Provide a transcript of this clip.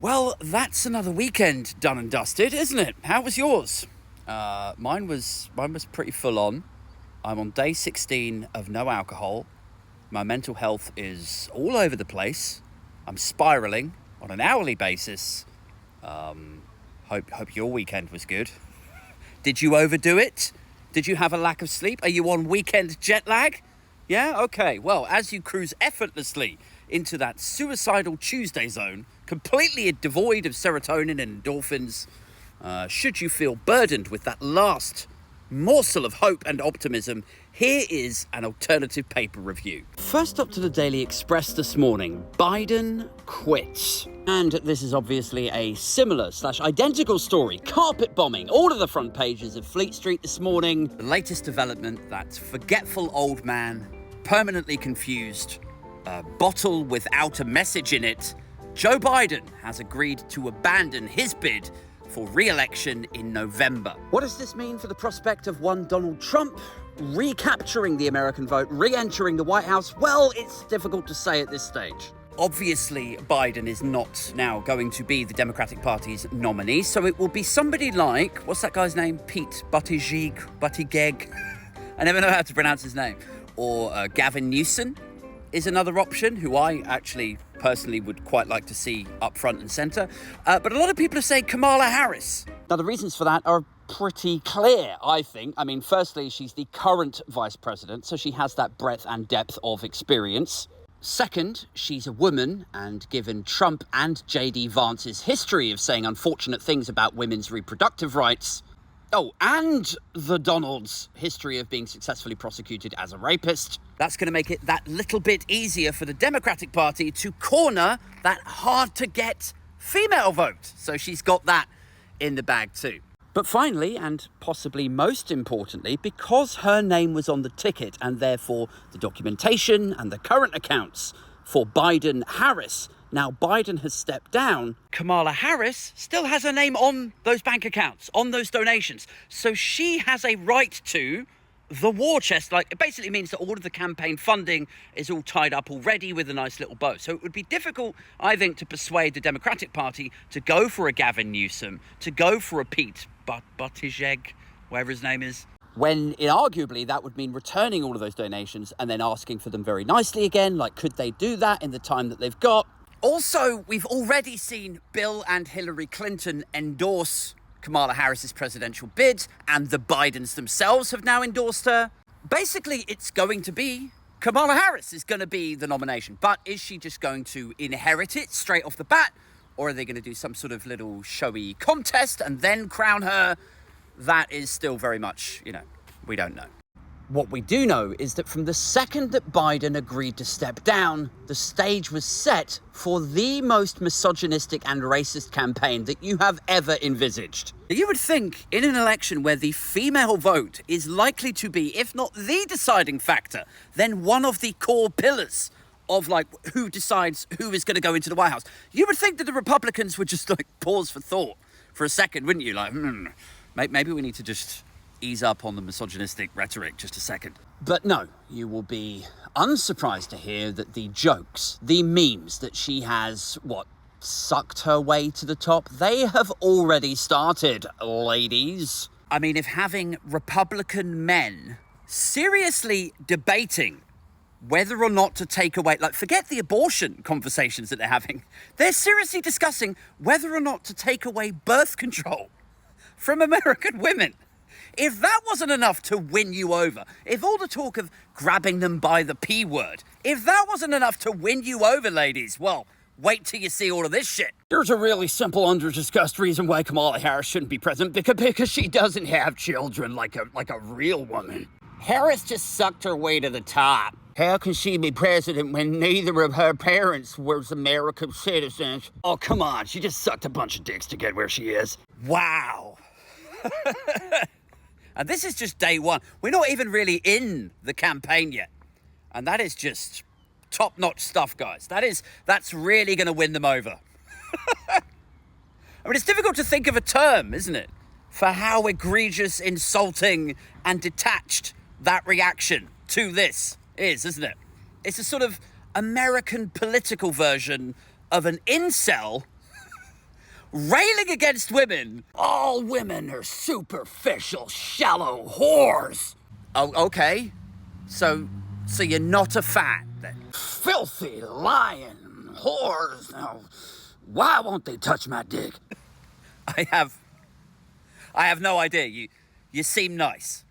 Well, that's another weekend done and dusted, isn't it? How was yours? Mine was pretty full on. I'm on day 16 of no alcohol. My mental health is all over the place. I'm spiraling on an hourly basis. Hope your weekend was good. Did you overdo it? Did you have a lack of sleep? Are you on weekend jet lag? Yeah? Okay. Well, as you cruise effortlessly into that suicidal Tuesday zone, completely devoid of serotonin and endorphins, should you feel burdened with that last morsel of hope and optimism, here is an alternative paper review. First up to the Daily Express this morning, Biden quits. And this is obviously a similar/identical story. Carpet bombing all of the front pages of Fleet Street this morning. The latest development, that forgetful old man, permanently confused, a bottle without a message in it. Joe Biden has agreed to abandon his bid for re-election in November. What does this mean for the prospect of one Donald Trump recapturing the American vote, re-entering the White House? Well, it's difficult to say at this stage. Obviously, Biden is not now going to be the Democratic Party's nominee, so it will be somebody like, what's that guy's name? Pete Buttigieg. I never know how to pronounce his name. Or Gavin Newsom is another option, who I actually personally would quite like to see up front and centre. But a lot of people are saying Kamala Harris. Now, the reasons for that are pretty clear, I think. I mean, firstly, she's the current vice president, so she has that breadth and depth of experience. Second, she's a woman, and given Trump and J.D. Vance's history of saying unfortunate things about women's reproductive rights, and the Donald's history of being successfully prosecuted as a rapist, that's going to make it that little bit easier for the Democratic Party to corner that hard-to-get female vote. So she's got that in the bag too. But finally, and possibly most importantly, because her name was on the ticket and therefore the documentation and the current accounts for Biden-Harris, now Biden has stepped down, Kamala Harris still has her name on those bank accounts, on those donations. So she has a right to the war chest. Like, it basically means that all of the campaign funding is all tied up already with a nice little bow. So it would be difficult, I think, to persuade the Democratic Party to go for a Gavin Newsom, to go for a Pete Buttigieg, whatever his name is, when arguably that would mean returning all of those donations and then asking for them very nicely again. Like, could they do that in the time that they've got? Also, we've already seen Bill and Hillary Clinton endorse Kamala Harris's presidential bid, and the Bidens themselves have now endorsed her. Basically, it's going to be Kamala Harris is going to be the nomination. But is she just going to inherit it straight off the bat? Or are they going to do some sort of little showy contest and then crown her? That is still very much, we don't know. What we do know is that from the second that Biden agreed to step down, the stage was set for the most misogynistic and racist campaign that you have ever envisaged. You would think in an election where the female vote is likely to be, if not the deciding factor, then one of the core pillars of who decides who is going to go into the White House, you would think that the Republicans would just pause for thought for a second, wouldn't you? Maybe we need to just ease up on the misogynistic rhetoric just a second. But no, you will be unsurprised to hear that the jokes, the memes that she has, sucked her way to the top, they have already started, ladies. I mean, if having Republican men seriously debating whether or not to take away, forget the abortion conversations that they're having, they're seriously discussing whether or not to take away birth control from American women. If that wasn't enough to win you over, if all the talk of grabbing them by the P word, if that wasn't enough to win you over, ladies, well, wait till you see all of this shit. There's a really simple, under-discussed reason why Kamala Harris shouldn't be president, because she doesn't have children like a real woman. Harris just sucked her way to the top. How can she be president when neither of her parents was American citizens? Oh, come on, she just sucked a bunch of dicks to get where she is. Wow. And this is just day one. We're not even really in the campaign yet. And that is just top-notch stuff, guys. That's really going to win them over. I mean, it's difficult to think of a term, isn't it, for how egregious, insulting, and detached that reaction to this is, isn't it? It's a sort of American political version of an incel railing against women. All women are superficial, shallow whores. Oh, okay. So you're not a fan then? Filthy, lying whores. Now, why won't they touch my dick? I have no idea. You seem nice.